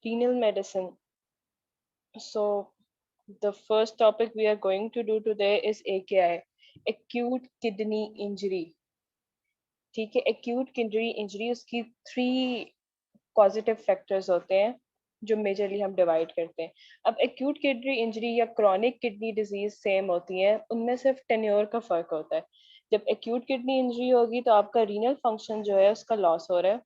Renal medicine. So the first topic we are going to do today is AKI, acute kidney injury. ठीक है, acute kidney injury उसकी 3 causative factors होते हैं जो majorly हम divide करते हैं. अब acute kidney injury या chronic kidney disease सेम होती है, उनमें सिर्फ टेन्योर का फर्क होता है. जब acute kidney injury होगी तो आपका रीनल फंक्शन जो है उसका लॉस हो रहा है,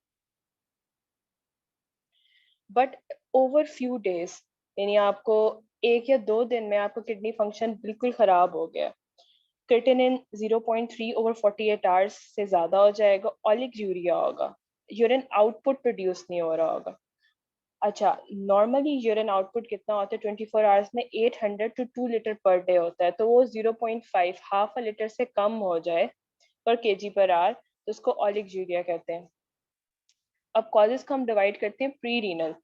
बट ओवर फ्यू डेज, यानी आपको 1 या 2 दिन में आपका किडनी फंक्शन बिल्कुल खराब हो गया. क्रिएटिनिन 0.3 ओवर 48 आवर्स से ज्यादा हो जाएगा, ऑलिक यूरिया होगा, यूरिन आउटपुट प्रोड्यूस नहीं हो रहा होगा. अच्छा, नॉर्मली यूरिन आउटपुट कितना होता है 24 आवर्स में? 800 टू 2 लीटर पर डे होता है, तो वो 0.5 हाफ अ लीटर से कम हो जाए पर केजी पर आवर तो उसको ऑलिक यूरिया कहते हैं. अब कॉजेज को हम डिवाइड करते हैं pre renal.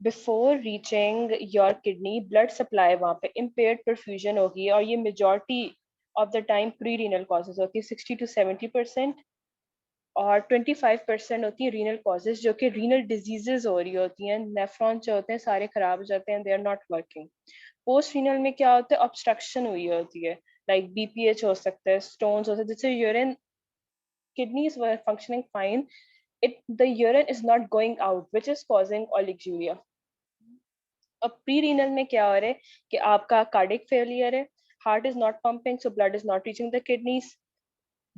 Before reaching your kidney blood supply वहाँ पे इम्पेयर्ड परफ्यूजन होगी, और ये majority of the time pre renal causes होती है 60 to 70%, और 25% होती है रीनल कॉजेज जो कि रीनल डिजीजेज हो रही होती हैं. नेफ्रॉन जो होते हैं सारे खराब हो जाते हैं, they are not working. Post renal में क्या होता है? ऑब्स्ट्रक्शन हुई होती है, लाइक बीपीएच हो सकता है, स्टोन्स होते हैं, जिससे urine, kidneys were functioning fine, the urine is not going out, which is causing oliguria. अब प्री रीनल में क्या हो रहा है कि आपका कार्डिक फेलियर है, heart is not pumping, so blood is not reaching the kidneys,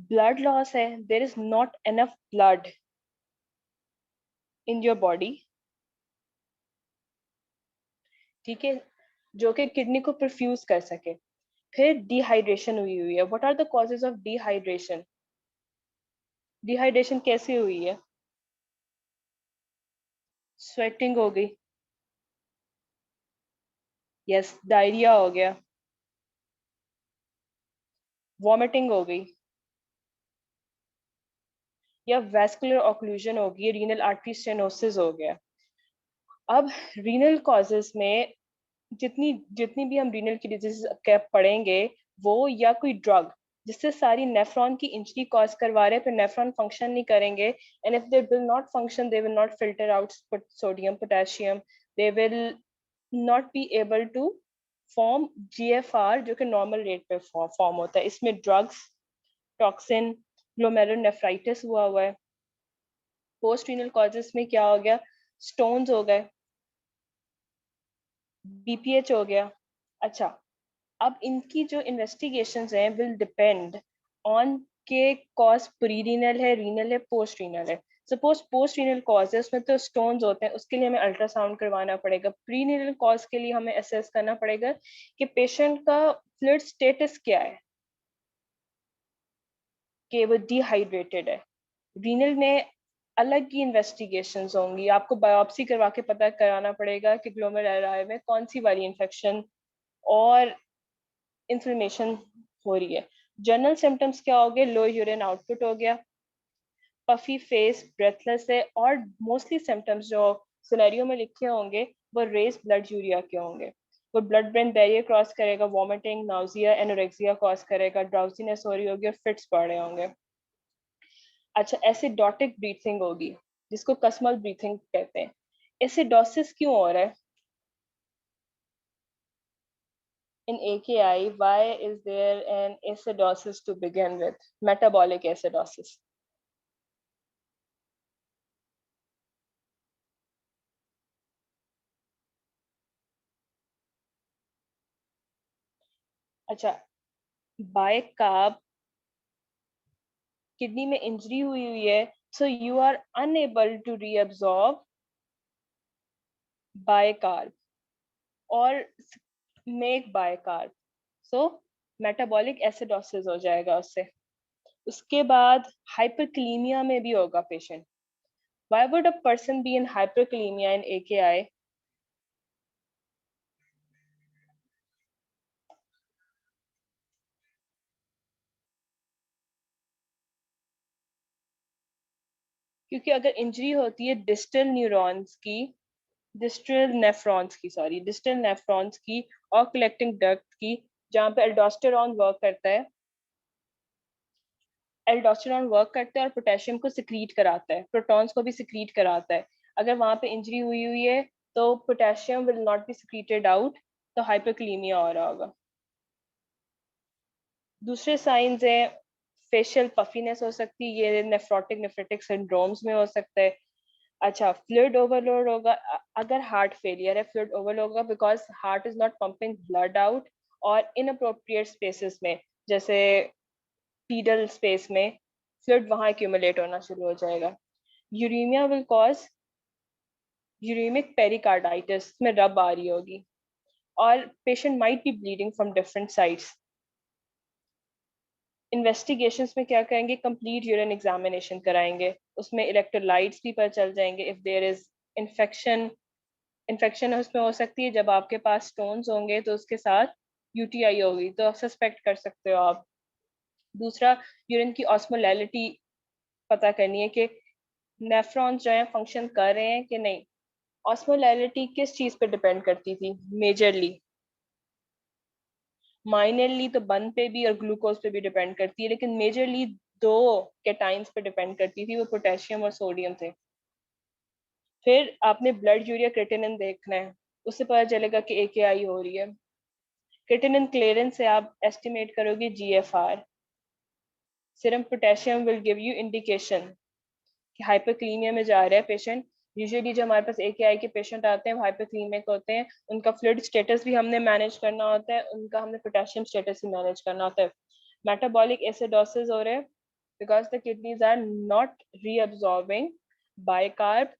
blood loss है, there is not enough blood in your body, ठीक है, जो कि किडनी को परफ्यूज कर सके. फिर डिहाइड्रेशन हुई हुई है. What are the causes of dehydration? Dehydration कैसे हुई है? स्वेटिंग हो गई, यस, डायरिया हो गया, वॉमिटिंग हो गई, या वेस्कुलर ऑक्लूजन हो गई, रीनल आर्टरी स्टेनोसिस हो गया. अब रीनल कॉजेज में जितनी जितनी भी हम रीनल की डिजीज पढ़ेंगे, वो या कोई ड्रग जिससे सारी नेफ्रॉन की इंजरी कॉज करवा रहे हैं, फिर नेफ्रॉन फंक्शन नहीं करेंगे, and if they will not function they will not filter out sodium potassium, they will not be able to form GFR जो कि नॉर्मल रेट पे फॉर्म होता है. इसमें ड्रग्स, टॉक्सिन, ग्लोमेरुलनेफ्राइटिस हुआ है. पोस्ट रीनल कॉजेस में क्या हो गया? स्टोन्स हो गए, बीपीएच हो गया. अच्छा, अब इनकी जो इन्वेस्टिगेशंस हैं विल डिपेंड ऑन के कॉज प्री रीनल है, रीनल है, पोस्ट रीनल है. सपोज पोस्ट रीनल कॉज है, उसमें तो स्टोन्स होते हैं, उसके लिए हमें अल्ट्रासाउंड करवाना पड़ेगा. प्री रीनल कॉज के लिए हमें असेस करना पड़ेगा कि पेशेंट का फ्लूइड स्टेटस क्या है, कि वो डिहाइड्रेटेड है. रीनल में अलग की इन्वेस्टिगेशंस होंगी, आपको बायोप्सी करवा के पता कराना पड़ेगा कि ग्लोमेरुलाई में कौन सी वाली इन्फेक्शन और इन्फ्लेमेशन हो रही है. जनरल सिम्टम्स क्या हो गए? लो यूरिन आउटपुट हो गया, पफी फेस, ब्रेथलेस है, और मोस्टली सिम्टम्स जो सिनेरियो में लिखे होंगे वो रेस ब्लड यूरिया के होंगे. वो ब्लड ब्रेन बैरियर क्रॉस करेगा, वॉमिटिंग, नाउजिया, एनोरेक्सिया कॉज करेगा, ड्राउजीनेस हो रही होगी और फिट्स पड़ रहे होंगे. अच्छा, एसिडोटिक ब्रीथिंग होगी जिसको कसमल ब्रीथिंग कहते हैं. एसिडोसिस क्यों हो रहा है in AKI? Why is there an acidosis to begin with? Metabolic acidosis. अच्छा, बाय कार्ब किडनी में इंजरी हुई हुई है, so you are unable to reabsorb bicarb or make bicarb, so metabolic acidosis हो जाएगा उससे. उसके बाद हाइपरकलीमिया में भी होगा patient. Why would a person be in hyperkalemia in AKI? क्योंकि अगर इंजरी होती है डिस्टल न्यूरॉन्स की, डिस्टल नेफ्रॉन्स की और कलेक्टिंग डक्ट की, जहाँ पे एल्डोस्टेरॉन वर्क करता है, और पोटेशियम को सिक्रीट कराता है, प्रोटॉन्स को भी सिक्रीट कराता है. अगर वहां पे इंजरी हुई हुई है तो potassium will not B secreted out, तो हाइपरकलीमिया हो रहा होगा। दूसरे साइंस है फेशियल पफीनेस हो सकती है, ये नेफ्रोटिक नेफ्रेटिक सिंड्रोम्स में हो सकता है। अच्छा, फ्लूइड ओवरलोड होगा अगर हार्ट फेलियर है, फ्लूइड ओवरलोड होगा because heart is not pumping blood out, और इनअप्रोप्रिएट स्पेसेस में जैसे पीडल स्पेस में फ्लूइड वहां एक्यूमुलेट होना शुरू हो जाएगा। Uraemia will cause uraemic pericarditis में रब आ रही होगी, और patient might be bleeding from different sides. Investigations में क्या करेंगे, कंप्लीट यूरिन एग्जामिनेशन कराएंगे, उसमें इलेक्ट्रोलाइट्स भी पता चल जाएंगे। If there is infection, infection उसमें हो सकती है, जब आपके पास स्टोन्स होंगे तो उसके साथ यूटीआई होगी तो सस्पेक्ट कर सकते हो आप। दूसरा, यूरिन की ऑस्मोलैलिटी पता करनी है कि नेफ्रॉन्स जो है फंक्शन कर रहे हैं कि नहीं। ऑस्मोलैलिटी किस चीज पे डिपेंड करती थी मेजरली, माइनरली तो बन पे भी और ग्लूकोज पे भी डिपेंड करती है, लेकिन मेजरली दो कैटाइंस पे डिपेंड करती थी, वो पोटेशियम और सोडियम थे। फिर आपने ब्लड यूरिया क्रिएटिनिन देखना है, उससे पता चलेगा कि एकेआई हो रही है। क्रिएटिनिन क्लियरेंस से आप एस्टिमेट करोगे GFR. Serum potassium will give you indication कि हाइपरक्लीमिया में जा रहा है पेशेंट। यूजुअली जो हमारे पास एकेआई के पेशेंट आते हैं वो हाइपरक्लीमिक होते हैं, उनका फ्लूइड स्टेटस भी हमने मैनेज करना होता है, उनका हमने पोटेशियम स्टेटस भी मैनेज करना होता है। मेटाबॉलिक एसिडोसिस हो रहा है because the kidneys are not reabsorbing bicarb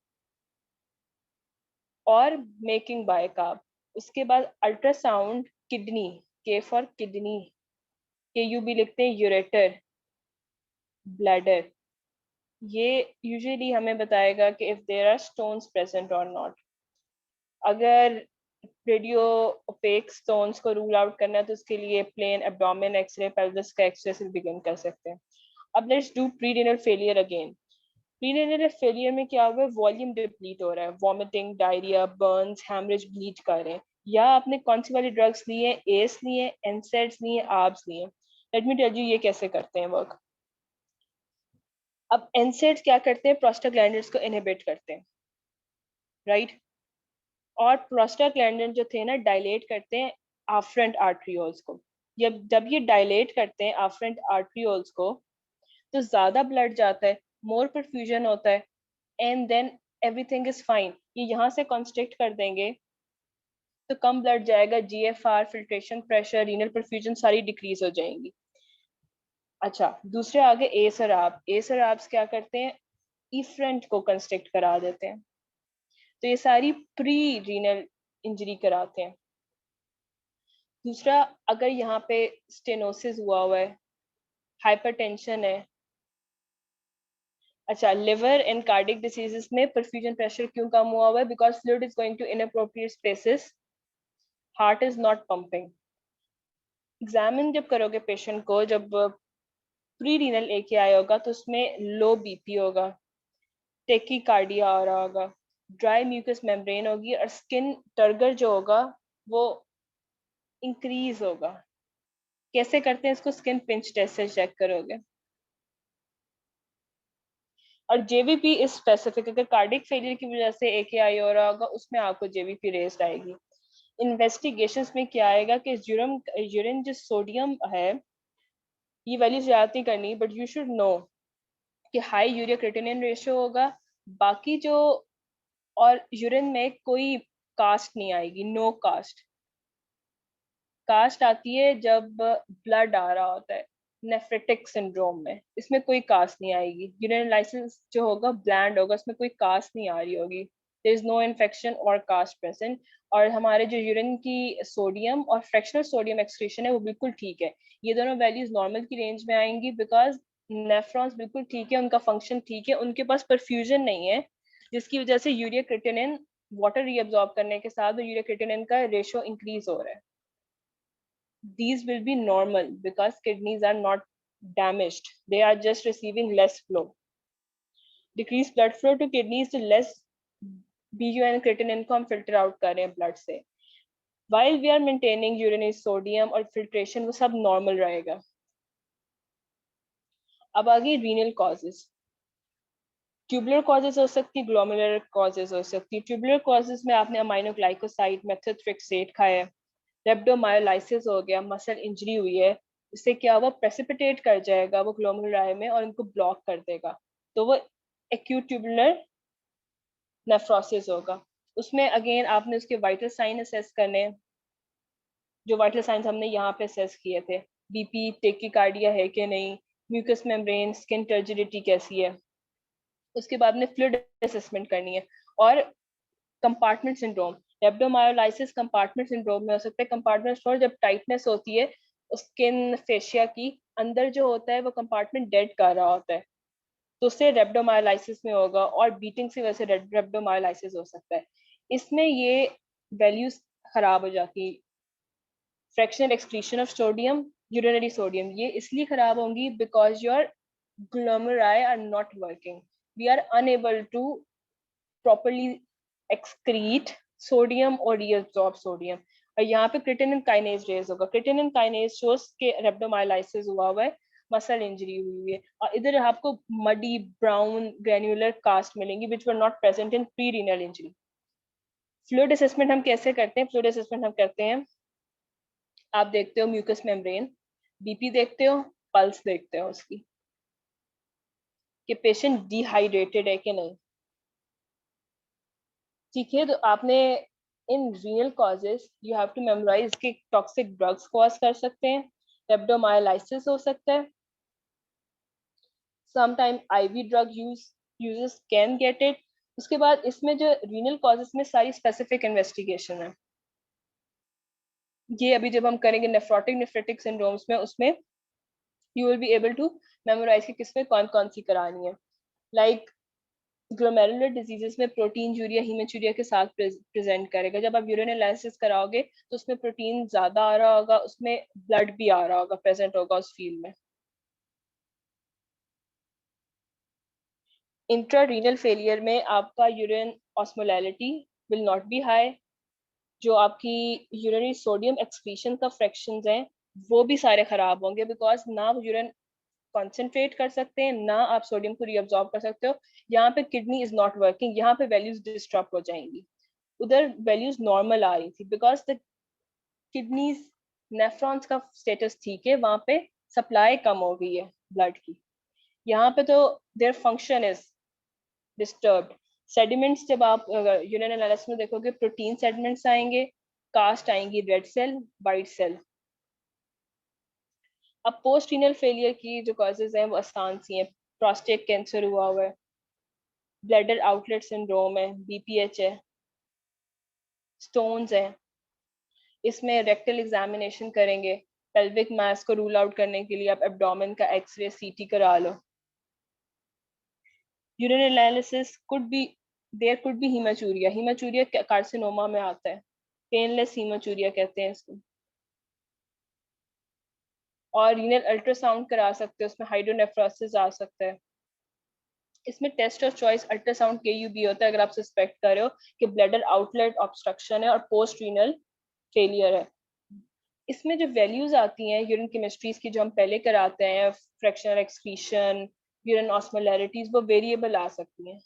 और मेकिंग बाइकार्ब। उसके बाद ultrasound kidney, K for kidney, K U B लिखते हैं, यूरेटर, ब्लैडर, ये यूजुअली हमें बताएगा कि if there are stones present और नॉट। अगर रेडियो ओपेक स्टोन्स को रूल आउट करना है तो उसके लिए प्लेन एब्डोमेन एक्सरे, पेल्विस का एक्सरे से बिगिन कर सकते हैं। अब let's do prerenal failure again. Prerenal failure में क्या हुआ है, वॉल्यूम डिप्लीट हो रहा है, vomiting, diarrhoea, burns, haemorrhage, bleed कर रहे हैं, या आपने कौन सी वाली ड्रग्स ली है, एस ली है, एनसेड्स ली है, आर्ब्स ली है। लेट मी टेल यू ये कैसे करते हैं वर्क। अब एनसेड्स क्या करते हैं, प्रोस्टाग्लैंडिन्स को इनहिबिट करते हैं, राइट। और प्रोस्टाग्लैंडिन जो थे ना डायलेट करते हैं आफ्रेंट आर्ट्रियोल्स को। जब ये डायलेट करते हैं आफ्रेंट आर्ट्रियोल्स को तो ज्यादा ब्लड जाता है, मोर परफ्यूजन होता है, and then everything is fine. ये यहाँ से कॉन्स्ट्रिक्ट कर देंगे तो कम ब्लड जाएगा, GFR, filtration, pressure, renal perfusion सारी डिक्रीज हो जाएंगी। अच्छा, दूसरे आगे एस और आप, एस और आप्स क्या करते हैं, इफ्रेंट को कंस्ट्रिक्ट करा देते हैं, तो ये सारी प्री रीनल इंजरी कराते हैं। दूसरा, अगर यहाँ पे स्टेनोसिस हुआ है, हाइपरटेंशन है। अच्छा, लिवर एंड कार्डिक डिसीजेस में परफ्यूजन प्रेशर क्यों कम हुआ है, because fluid is going to inappropriate spaces, heart is not pumping. Examine जब करोगे पेशेंट को, जब प्री रीनल एकेआई होगा तो उसमें लो बीपी होगा, टेकीकार्डिया आ रहा होगा, ड्राई म्यूकस मेम्ब्रेन होगी, और स्किन टर्गर जो होगा वो इंक्रीज होगा। कैसे करते हैं इसको, स्किन पिंच टेस्ट से चेक करोगे। और जेवीपी इज स्पेसिफिक, अगर कार्डिक फेलियर की वजह से एकेआई हो रहा होगा उसमें आपको जेवीपी रेस्ट आएगी। इन्वेस्टिगेशंस में क्या आएगा कि यूरिन जो सोडियम है, ये वैल्यू याद नहीं करनी, बट यू शुड नो कि हाई यूरिया क्रिएटिनिन रेशियो होगा। बाकी जो, और यूरिन में कोई कास्ट नहीं आएगी, नो कास्ट। कास्ट आती है जब ब्लड आ रहा होता है नेफ्रेटिक सिंड्रोम में, इसमें कोई कास्ट नहीं आएगी। यूरिन लाइसेंस जो होगा ब्लैंड होगा, इसमें कोई कास्ट नहीं आ रही होगी, देयर इज नो इन्फेक्शन और कास्ट प्रेजेंट। और हमारे जो यूरिन की सोडियम और फ्रैक्शनल सोडियम एक्सक्रीशन है वो बिल्कुल ठीक है, ये दोनों वैल्यूज नॉर्मल की रेंज में आएंगी, बिकॉज नेफ्रॉन्स बिल्कुल ठीक है, उनका फंक्शन ठीक है, उनके पास परफ्यूजन नहीं है, जिसकी वजह से यूरिया क्रिएटिनिन वाटर रीअब्सॉर्ब करने के साथ यूरिया क्रिएटिनिन का रेशियो इंक्रीज हो रहा है। These will be normal because kidneys are not damaged. They are just receiving less flow. Decreased blood flow to kidneys to less BUN creatinine को हम filter out कर रहे हैं blood से. While we are maintaining urinary sodium और filtration वो सब normal रहेगा. अब आगे renal causes. ट्यूबुलर कॉजेज हो सकती है, ग्लोमेरुलर कॉजेज हो सकती है। ट्यूबुलर कॉजेज में आपने अमाइनोग्लाइकोसाइड, मेथोट्रेक्सेट खाया है, रेब्डोमायोलाइसिस हो गया, मसल इंजरी हुई है, इससे क्या हुआ, प्रेसिपिटेट कर जाएगा वो ग्लोमेरुलाई में और उनको ब्लॉक कर देगा, तो वो एक्यूट ट्यूबुलर नेफ्रोसिस होगा। उसमें अगेन आपने उसके वाइटल साइन असेस करने, जो वाइटल साइंस हमने यहाँ पे असेस किए थे, बीपी, टेकिकार्डिया है कि नहीं, म्यूकस मेम्ब्रेन, स्किन टर्जिडिटी कैसी है। उसके बाद में फ्लूइड असेसमेंट करनी है। और compartment syndrome, rhabdomyolysis compartment syndrome में हो सकता है। कंपार्टमेंट सिंड्रोम जब टाइटनेस होती है स्किन फेशिया की, अंदर जो होता है वो कंपार्टमेंट डेड कर रहा होता है, तो उससे रेब्डोमायोलाइसिस में होगा, और बीटिंग की वजह से रेब्डोमायोलाइसिस हो सकता है। इसमें ये वैल्यूज खराब हो जाती, fractional excretion of sodium, urinary sodium, ये इसलिए खराब होंगी because your glomeruli are not working, we are unable to properly excrete sodium or reabsorb sodium। और यहाँ पे क्रिटिनिन काइनेज रेज होगा, क्रिटिनिन काइनेज शोज के रेब्डोमायोलाइसिस हुआ है, मसल इंजरी हुई है। और इधर आपको मडी ब्राउन ग्रेन्युलर कास्ट मिलेंगी which were not present in pre renal injury. Fluid assessment हम कैसे करते हैं? फ्लूइड असेसमेंट हम करते हैं, आप देखते हो म्यूकस मेम्ब्रेन, बीपी देखते हो, पल्स देखते हो उसकी, कि पेशेंट डिहाइड्रेटेड है कि नहीं। ठीक है, तो आपने in renal causes you have to memorise कि टॉक्सिक ड्रग्स कॉज कर सकते हैं, रेब्डोमायोलाइसिस हो सकता है, sometime IV drug users can get it. उसके बाद इसमें जो रीनल कॉजेज में सारी स्पेसिफिक इन्वेस्टिगेशन है, ये अभी जब हम करेंगे नेफ्रोटिक नेफ्रेटिक सिंड्रोम्स में, उसमें you will be able to memorise कि किसमें कौन कौन सी करानी है। लाइक ग्लोमेरुलर डिजीजेस में प्रोटीन यूरिया हीमेचूरिया के साथ प्रेजेंट करेगा। जब आप यूरिन एनालिसिस कराओगे तो उसमें प्रोटीन ज्यादा आ रहा होगा, उसमें ब्लड भी आ रहा होगा, प्रेजेंट होगा उस फील्ड में। इंट्रारीनल फेलियर में आपका urine osmolality will not B high, जो आपकी यूरिनरी सोडियम एक्सक्रीशन का फ्रैक्शंस हैं वो भी सारे खराब होंगे, बिकॉज ना यूरिन कॉन्सेंट्रेट कर सकते हैं, ना आप सोडियम को रीअब्सॉर्ब कर सकते हो। यहाँ पे किडनी इज नॉट वर्किंग, यहाँ पे वैल्यूज डिस्टर्ब हो जाएंगी। उधर वैल्यूज नॉर्मल आ रही थी बिकॉज द किडनीज, नेफ्रॉन्स का स्टेटस ठीक है, वहां पे सप्लाई कम हो गई है ब्लड की। यहाँ पे तो their function is disturbed. Sediments जब आप यूरिन एनालिसिस में देखोगे, प्रोटीन सेडिमेंट्स आएंगे, कास्ट आएंगी, रेड सेल, वाइट सेल। अब पोस्ट रीनल फेलियर की जो कॉजेज हैं वो आसान सी हैं, प्रोस्टेट कैंसर हुआ है, ब्लैडर आउटलेट सिंड्रोम है, बीपीएच है, स्टोन्स है। इसमें रेक्टल एग्जामिनेशन करेंगे, पेल्विक मास को रूल आउट करने के लिए आप एब्डोमेन का एक्सरे सीटी करा लो। Urine analysis could be, there could be haematuria, haematuria carcinoma में आता है, पेनलेस हीमाचूरिया कहते हैं इसको। और रीनल अल्ट्रासाउंड करा सकते हो, उसमें हाइड्रोनेफ्रोसिस आ सकता है। इसमें test of choice ultrasound KUB होता है अगर आप सस्पेक्ट कर रहे हो कि ब्लैडर आउटलेट ऑब्स्ट्रक्शन है और पोस्ट रीनल फेलियर है। इसमें जो वैल्यूज आती हैं यूरिन केमिस्ट्रीज की जो हम पहले कराते हैं, फ्रैक्शनल एक्सक्रीशन, यूरिन ऑस्मोलैरिटीज, वो वेरिएबल आ सकती हैं,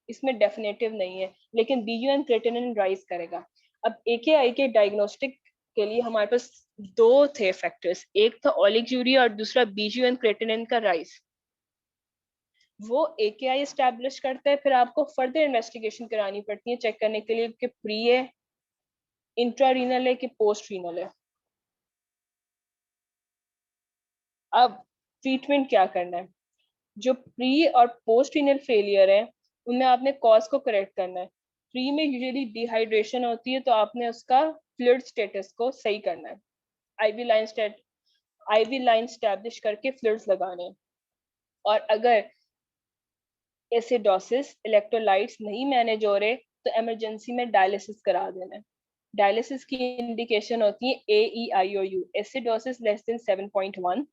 इसमें डेफिनेटिव नहीं है, लेकिन बीयूएन क्रेटिनिन राइज करेगा। अब एकेआई के डायग्नोस्टिक के लिए हमारे पास दो थे फैक्टर्स, एक था ओलिगूरिया और दूसरा बीयूएन क्रेटिनिन का राइज। वो एकेआई एस्टैब्लिश करता है, फिर आपको फर्दर इन्वेस्टिगेशन करानी पड़ती है चेक करने के लिए कि प्री है, इंट्रारीनल है कि पोस्ट रीनल है। अब ट्रीटमेंट क्या करना है? जो प्री और पोस्ट रीनल फेलियर है उनमें आपने कॉज को करेक्ट करना है। प्री में यूजुअली डिहाइड्रेशन होती है, तो आपने उसका फ्लूइड स्टेटस को सही करना है, IV line IV line establish करके फ्लूइड्स लगाने हैं। और अगर एसिडोसिस, इलेक्ट्रोलाइट्स नहीं मैनेज हो रहे तो इमरजेंसी में डायलिसिस करा देना है। डायलिसिस की इंडिकेशन होती है AEIOU, acidosis less than 7.1,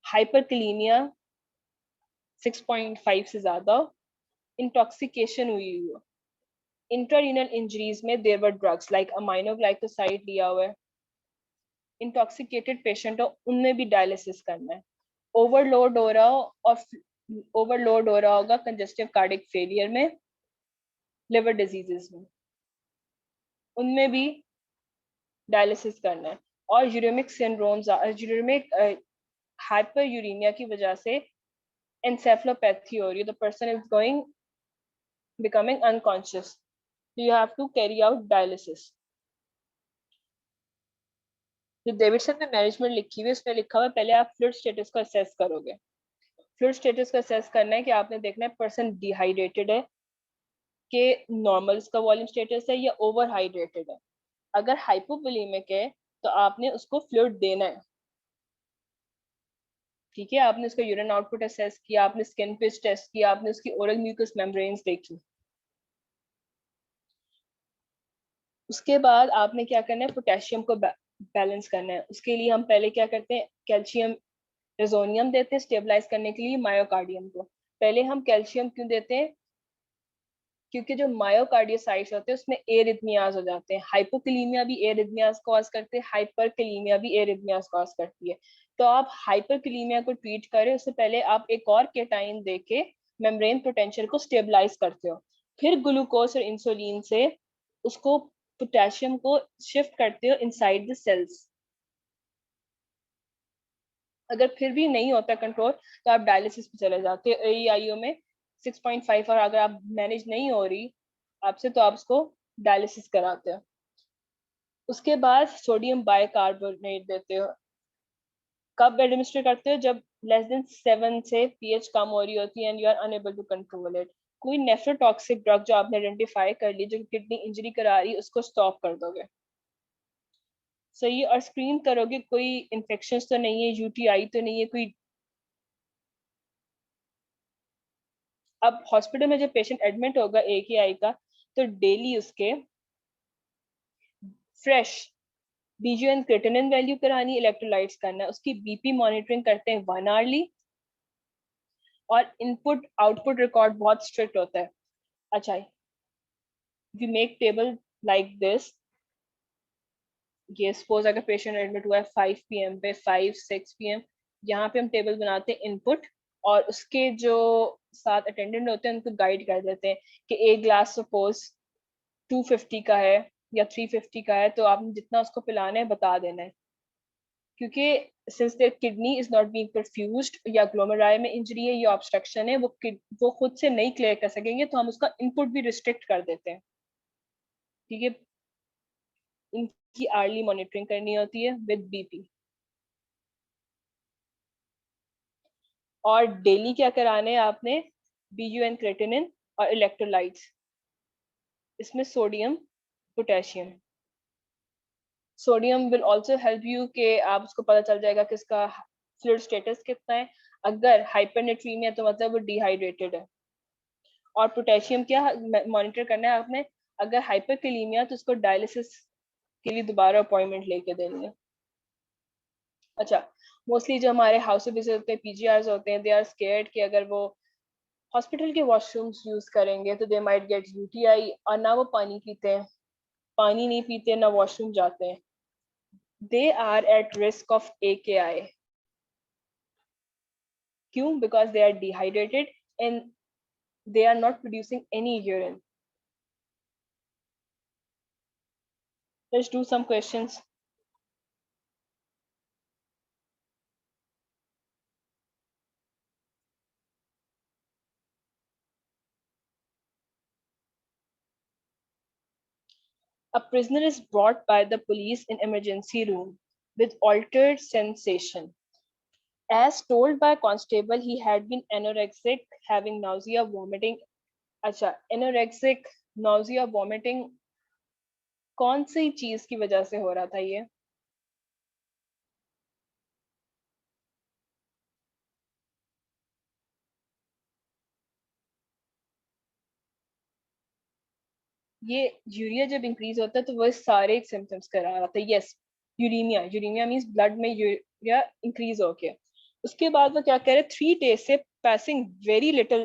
hyperkalaemia 6.5 से ज्यादा, इंटॉक्सिकेशन हुई हो। इंट्रारीनल इंजरीज में there were drugs like aminoglycoside लिया हुआ है, इंटॉक्सिकेटेड पेशेंट हो उनमें भी डायलिसिस करना है। ओवरलोड हो रहा हो और ओवरलोड हो रहा होगा कंजेस्टिव कार्डियक फेलियर में, लिवर डिजीजेस में, उनमें भी डायलिसिस करना है। और uraemic syndromes, uraemic hyper uraemia की वजह से एनसेफलोपैथी हो रही है, the person is going becoming unconscious, you have to carry out dialysis. जो डेविडसन में मैनेजमेंट लिखी हुई है उसमें लिखा हुआ है पहले आप फ्लूइड स्टेटस को असेस करोगे। फ्लूइड स्टेटस को असेस करना है कि आपने देखना है पर्सन डिहाइड्रेटेड है कि नॉर्मल इसका वॉल्यूम स्टेटस है या ओवर हाइड्रेटेड है। अगर हाइपोवोलेमिक है तो आपने उसको फ्लूइड देना है। ठीक है, आपने उसका यूरिन आउटपुट असेस किया, आपने स्किन पिच टेस्ट किया, आपने उसकी ओरल म्यूकस मेम्ब्रेन्स देखी। उसके बाद आपने क्या करना है, पोटेशियम को बैलेंस करना है। उसके लिए हम पहले क्या करते हैं, कैल्शियम रेजोनियम देते हैं स्टेबलाइज करने के लिए मायोकार्डियम को। पहले हम कैल्शियम क्यों देते हैं, क्योंकि जो मायोकार्डियोसाइट्स होते हैं उसमें एरिथमियाज हो जाते हैं। हाइपोकलीमिया भी एरिथमियाज कॉज करते हैं, हाइपरकलीमिया भी एरिथमियाज कॉज करती है। तो आप हाइपरकलीमिया को ट्रीट करें उससे पहले आप एक और केटाइन देके मेम्ब्रेन पोटेंशियल को स्टेबलाइज करते हो, फिर ग्लूकोज और इंसुलिन से उसको पोटेशियम को शिफ्ट करते हो इनसाइड द सेल्स। अगर फिर भी नहीं होता कंट्रोल तो आप डायलिसिस पे चले जाते हो। AEIO में 6.5, और अगर आप मैनेज नहीं हो रही आपसे तो आप उसको डायलिसिस कराते हो। उसके बाद सोडियम बाइकार्बोनेट देते हो। कब एडमिनिस्टर करते हो, जब लेस देन 7 से पीएच कम हो रही होती है and you are unable to control it. कोई नेफ्रोटॉक्सिक ड्रग जो आपने आइडेंटिफाई कर ली जो किडनी इंजरी करा रही है उसको स्टॉप कर दोगे। सही, और स्क्रीन करोगे कोई इन्फेक्शन तो नहीं है, UTI तो नहीं है कोई। अब हॉस्पिटल में जब पेशेंट एडमिट होगा AKI का, तो डेली उसके फ्रेश बीजीएन क्रिएटिनिन वैल्यू करानी, इलेक्ट्रोलाइट्स करना है, उसकी बीपी मॉनिटरिंग करते हैं 1 आवरली, और इनपुट आउटपुट रिकॉर्ड बहुत स्ट्रिक्ट होता है। अच्छा, we make table like this. ये सपोज अगर पेशेंट एडमिट हुआ है 5 PM पे, 5-6 PM, यहाँ पे हम टेबल बनाते हैं इनपुट, और उसके जो साथ अटेंडेंट होते हैं उनको गाइड कर देते हैं कि एक ग्लास सपोज 250 का है या 350 का है, तो आपने जितना उसको पिलाना है बता देना है। क्योंकि since there kidney is not being perfused, या ग्लोमेरुलाई में इंजरी है या ऑब्स्ट्रक्शन है, वो खुद से नहीं क्लियर कर सकेंगे, तो हम उसका इनपुट भी रिस्ट्रिक्ट कर देते हैं। ठीक है, इनकी आर्ली मॉनिटरिंग करनी होती है विद बीपी। और डेली क्या कराना है आपने, BUN क्रेटिनिन और इलेक्ट्रोलाइट्स, इसमें sodium potassium. Sodium will also help you कि आप उसको पता चल जाएगा कि इसका फ्लूइड स्टेटस कितना है। अगर हाइपरनेट्रीमिया तो मतलब वो डिहाइड्रेटेड है। और पोटेशियम क्या मॉनिटर करना है आपने, अगर हाइपरकैलेमिया तो उसको डायलिसिस के लिए दोबारा अपॉइंटमेंट लेके देनी है। अच्छा, मोस्टली जो हमारे हाउस विजिट होते हैं, PGRs होते हैं, दे आर स्केयर्ड कि अगर वो हॉस्पिटल के वॉशरूम्स यूज करेंगे तो दे माइट गेट UTI, और ना वो पानी पीते हैं, पानी नहीं पीते ना वॉशरूम जाते हैं, they are at risk of AKI। क्यों? Because they are dehydrated and they are not producing any urine. Let's do some questions. A prisoner is brought by the police in emergency room with altered sensation. As told by constable, he had been anorexic, having nausea, vomiting. अच्छा, anorexic, nausea, vomiting, कौन सी चीज की वजह से हो रहा था ये? ये यूरिया जब इंक्रीज होता है तो वो सारे सिम्टम्स करा रहा था। Yes, uraemia, uraemia means blood में यूरिया इंक्रीज हो गया। उसके बाद वो क्या कह रहे, 3 days से passing very little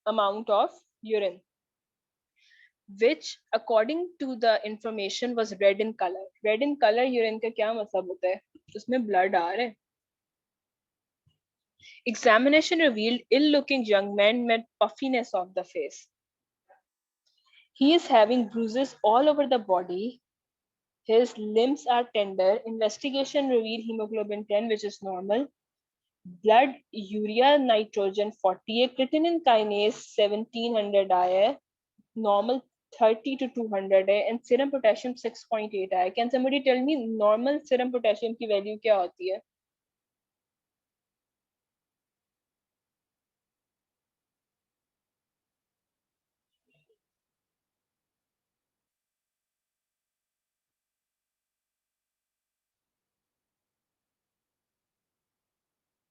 amount of urine, which according to the information was red in color. Red in color urine का क्या मतलब होता है, उसमें ब्लड आ रहा है। Examination revealed ill-looking young man with puffiness of the face. He is having bruises all over the body. His limbs are tender. Investigation revealed hemoglobin 10, which is normal. Blood urea nitrogen 48, creatinine kinase 1700 आया है, normal 30 to 200 है, and serum potassium 6.8 आया है. Can somebody tell me normal serum potassium की value क्या होती है?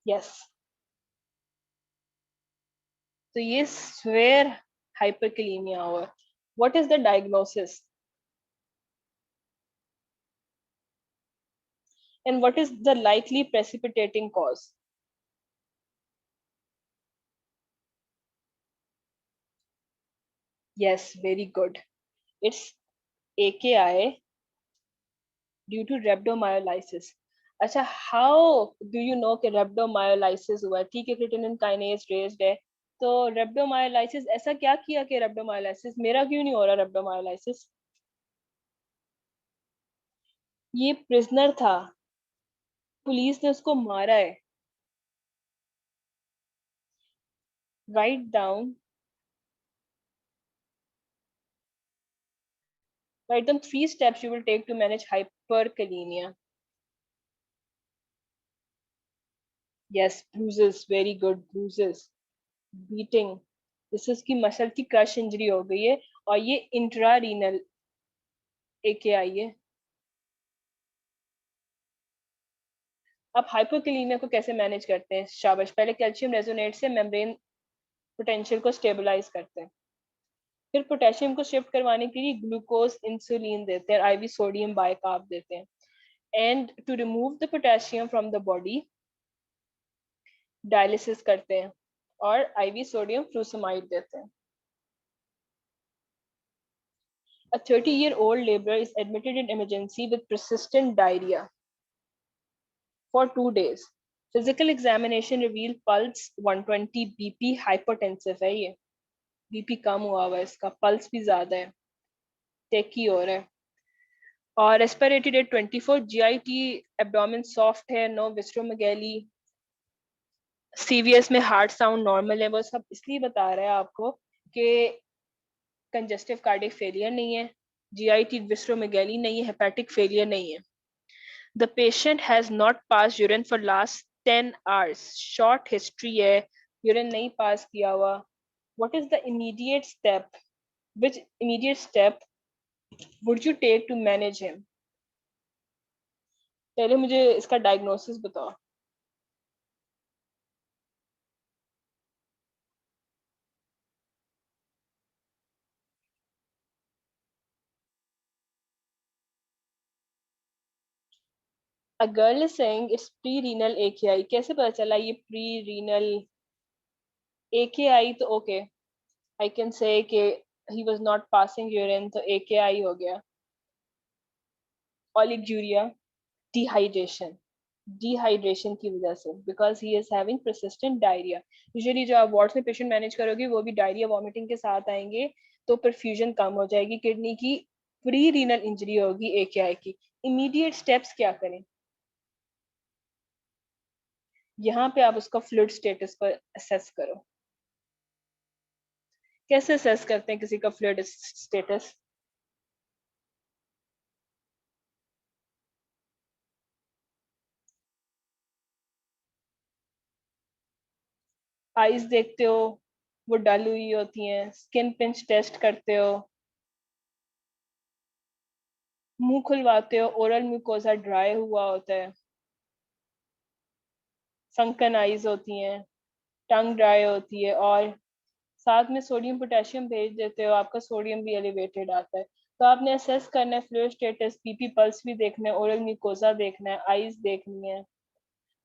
Yes. So ये severe hyperkalemia हुआ. What is the diagnosis? And what is the likely precipitating cause? Yes, very good. It's AKI due to rhabdomyolysis. अच्छा, how do you know कि rhabdomyolysis हुआ? ठीक है, creatinine kinase raised है, तो rhabdomyolysis ऐसा क्या किया कि rhabdomyolysis? मेरा क्यों नहीं हो रहा rhabdomyolysis? ये prisoner था, पुलिस ने उसको मारा है. Write down 3 steps you will take to manage hyperkalemia. Yes, bruises, very good, bruises. Beating, this is की मसल की क्रश इंजरी हो गई है और ये इंट्रारीनल AKI है. अब हाइपोकैलेमिया को कैसे मैनेज करते हैं? शाबाश, पहले कैल्शियम रेजोनेट से मेम्ब्रेन पोटेंशियल को स्टेबलाइज करते हैं, फिर पोटेशियम को शिफ्ट करवाने के लिए ग्लूकोज इंसुलिन देते हैं, आईवी सोडियम बाइकार्ब देते हैं, and to remove the potassium from the body dialysis करते हैं और आईवी सोडियम फ्लूसमाइड देते हैं. A 30-year-old laborer is admitted in emergency with persistent diarrhea for 2 days. Physical examination revealed pulse 120, BP hypertensive है ये, BP कम हुआ हुआ है इसका, पल्स भी ज्यादा है, टेकी हो रहा है, और respiratory rate 24, GIT abdomen soft है, नो विस्ट्रोमेगैली, सीवीएस में हार्ट साउंड नॉर्मल है. वो सब इसलिए बता रहा है आपको कि कंजेस्टिव कार्डिक फेलियर नहीं है, जीआईटी विस्ट्रोमेगैली नहीं है, हेपेटिक फेलियर नहीं है. The patient has not passed urine for last 10 hours. Short history है, urine नहीं pass किया हुआ. What is the immediate step? Which immediate step would you take to manage him? पहले मुझे इसका diagnosis बताओ. A girl is saying it's pre-renal AKI. कैसे पता चला ये pre-renal AKI? तो okay, I can say कि he was not passing urine, तो AKI हो गया. Oliguria, dehydration, डिहाइड्रेशन की वजह से, because he is having persistent diarrhoea. Usually जो आप वार्ड्स में पेशेंट मैनेज करोगे वो भी डायरिया वॉमिटिंग के साथ आएंगे, तो परफ्यूजन कम हो जाएगी, किडनी की प्री रीनल इंजरी होगी एकेआई की. इमीडिएट स्टेप्स क्या करें? यहाँ पे आप उसका फ्लूइड स्टेटस पर असेस करो. कैसे असेस करते हैं किसी का फ्लूइड स्टेटस? आईज देखते हो वो डल हुई होती हैं, स्किन पिंच टेस्ट करते हो, मुंह खुलवाते हो, ओरल म्यूकोसा ड्राई हुआ होता है, संकन आईज होती हैं, टंग ड्राई होती है, और साथ में सोडियम पोटेशियम भेज देते हो, आपका सोडियम भी एलिवेटेड आता है. तो आपने असेस करना है फ्लूइड स्टेटस, पीपी पल्स भी देखना है, ओरल म्यूकोसा देखना है, आईज देखनी है,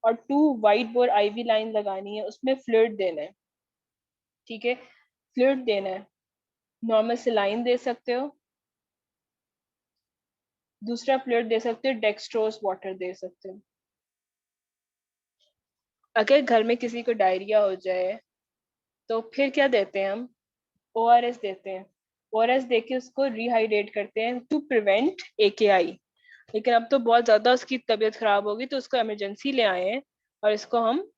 और 2 वाइट बोर आईवी लाइन लगानी है, उसमें फ्लूइड देना है. ठीक है, फ्लूइड देना है, नॉर्मल सेलाइन दे सकते हो, दूसरा फ्लूइड दे सकते हो, डेक्सट्रोज वाटर दे सकते हो. अगर घर में किसी को डायरिया हो जाए तो फिर क्या देते हैं हम? ओआरएस देते हैं। ओआरएस देके उसको रिहाइड्रेट करते हैं टू प्रिवेंट एकेआई। लेकिन अब तो बहुत ज्यादा उसकी तबीयत खराब होगी तो उसको इमरजेंसी ले आए हैं और इसको हम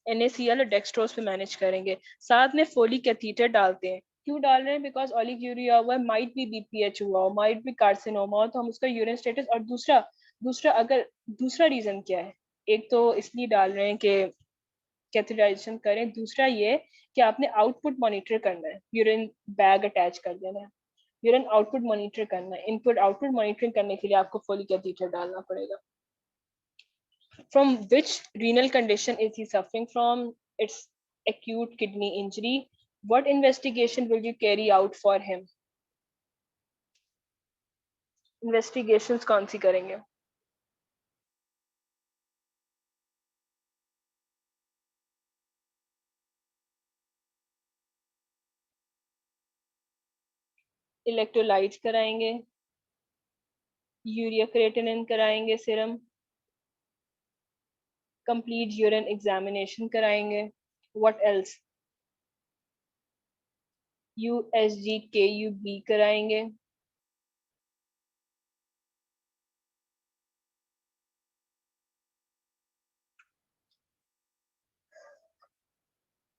NaCl और डेक्सट्रोज पे मैनेज करेंगे। साथ में फोलिक कैथीटर डालते हैं। क्यों डाल रहे हैं? बिकॉज ओलिगोरिया हुआ है, माइट भी बीपीएच हुआ हो, माइट भी कार्सिनोमा हो, तो हम उसका यूरिन स्टेटस। और दूसरा दूसरा अगर दूसरा रीजन क्या है? एक तो इसलिए डाल रहे हैं कि कैथेटराइजेशन करें, दूसरा ये कि आपने आउटपुट मॉनिटर करना है, यूरिन बैग अटैच कर देना है, यूरिन आउटपुट मॉनिटर करना है। इनपुट आउटपुट मॉनिटरिंग करने के लिए आपको फोलिक कैथीटर डालना पड़ेगा। From which renal condition is he suffering from? It's acute kidney injury. What investigation will you carry out for him? Investigations कौन सी करेंगे? इलेक्ट्रोलाइट्स कराएंगे, यूरिया क्रेटिनिन कराएंगे, सीरम, कंप्लीट यूरिन एग्जामिनेशन कराएंगे। What else? USG KUB कराएंगे।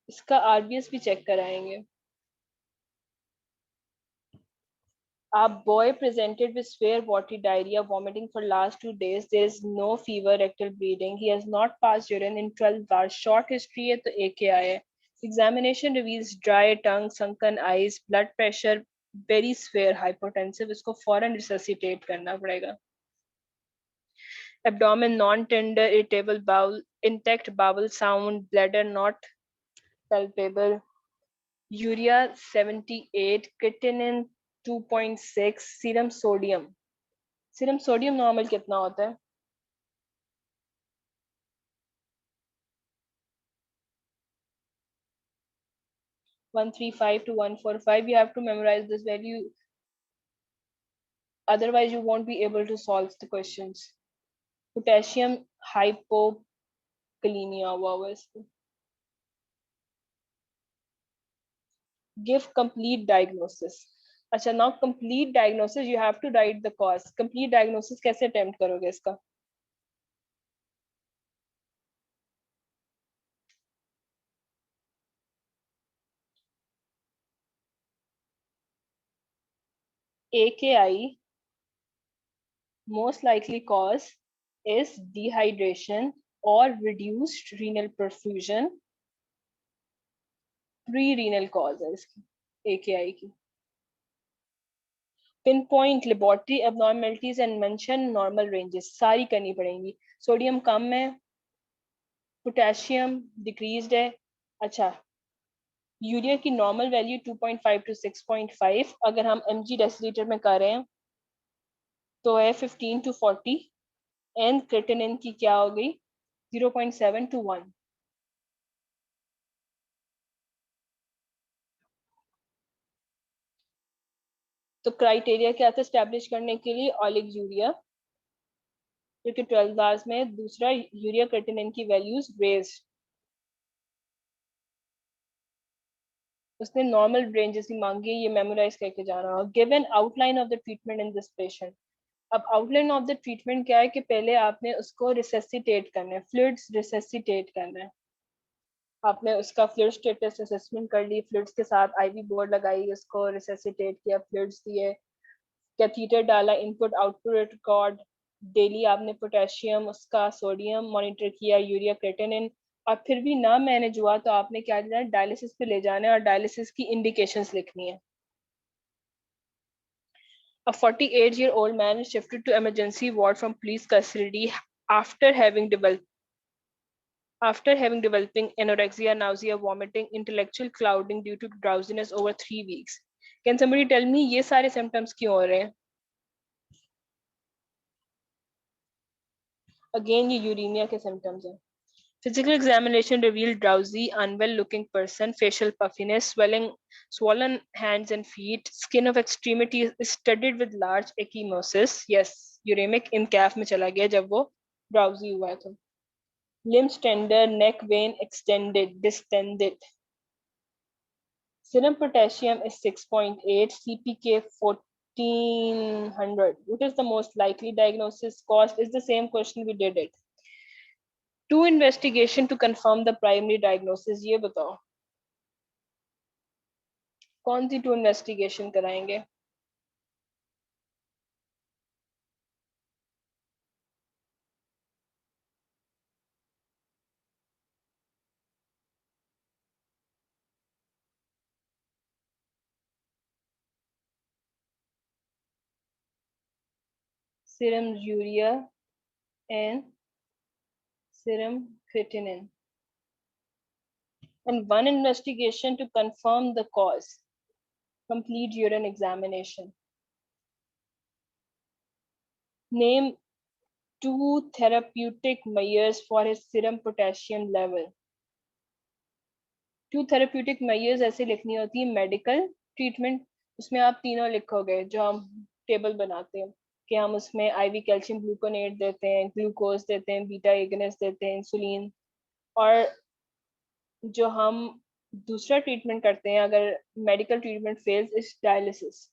इसका RBS भी check कराएंगे। A boy presented with severe watery diarrhea, vomiting for last 2 days. There is no fever, rectal bleeding. He has not passed urine in 12 hours. Short history है तो AKI है. Examination reveals dry tongue, sunken eyes, blood pressure very severe, hypotensive. इसको फौरन resuscitate करना पड़ेगा. Abdomen non-tender, irritable bowel, intact bowel sound, bladder not palpable. Urea 78, creatinine 2.6, serum sodium. Serum sodium normal कितना होता है? 135 to 145. You have to memorize this value, otherwise you won't be able to solve the questions. Potassium hypokalaemia हुआ हुआ इसको. Give complete diagnosis. अच्छा, now complete diagnosis you have to write the cause. Complete diagnosis कैसे attempt करोगे इसका? AKI most likely cause is dehydration or reduced renal perfusion. Pre-renal cause है इसकी, AKI की. Pinpoint laboratory abnormalities and mention normal ranges. सारी करनी पड़ेंगी. Sodium कम है, पोटेशियम डिक्रीज्ड है. अच्छा, यूरिया की नॉर्मल वैल्यू 2.5 to 6.5. अगर हम mg डेसीलीटर में कर रहे हैं तो है 15 to 40. एंड क्रेटिनिन की क्या हो गई? 0.7 to 1. तो क्राइटेरिया क्या था स्टैब्लिश करने के लिए? ऑलिग यूरिया जो कि 12 आवर्स में. दूसरा, यूरिया क्रेटिनिन की वैल्यूज रेज. उसने नॉर्मल रेंजेस ही मांगी, ये मेमोराइज करके जाना होगा. Give an outline of the treatment in this patient. अब आउटलाइन ऑफ द ट्रीटमेंट क्या है कि पहले आपने उसको रिसेसिटेट करना है, फ्लूइड्स रिसेसिटेट करना है. आपने उसका फ्लूइड स्टेटस असेसमेंट कर ली, फ्लूइड्स के साथ IV बोर्ड लगाई, उसको रिसेसिटेट किया, फ्लूइड्स दिए, कैथीटर डाला, इनपुट आउटपुट रिकॉर्ड. डेली आपने पोटेशियम, उसका सोडियम मॉनिटर किया, यूरिया क्रेटिनिन. और फिर भी ना मैनेज हुआ तो आपने क्या करना है? डायलिसिस पे ले जाना है और डायलिसिस की इंडिकेशंस लिखनी है. A 48-year-old man is shifted to emergency ward from police custody after having developing anorexia, nausea, vomiting, intellectual clouding due to drowsiness over 3 weeks. Can somebody tell me ये सारे symptoms क्यों हो रहे हैं? Again ये uraemia के symptoms हैं. Physical examination revealed drowsy, unwell-looking person, facial puffiness, swollen hands and feet, skin of extremities is studded with large ecchymosis. Yes, uremic incaf में चला गया जब वो drowsy हुआ है तो. limbs tender, neck vein extended, distended. Serum potassium is 6.8, CPK 1400. What is the most likely diagnosis? Cost is the same question we did it. Two investigation to confirm the primary diagnosis, ये बताओ कौन सी to investigation कराएंगे? Serum urea and serum creatinine. And one investigation to confirm the cause. Complete urine examination. Name two therapeutic measures for his serum potassium level. To therapeutic measures ऐसे लिखनी होती है medical treatment, उसमें आप तीनों लिखोगे जो हम टेबल बनाते हैं कि हम उसमें आईवी कैल्शियम ग्लूकोनेट देते हैं, ग्लूकोज देते हैं, बीटा एगोनिस्ट देते हैं, इंसुलिन, और जो हम दूसरा ट्रीटमेंट करते हैं अगर medical treatment fails is dialysis.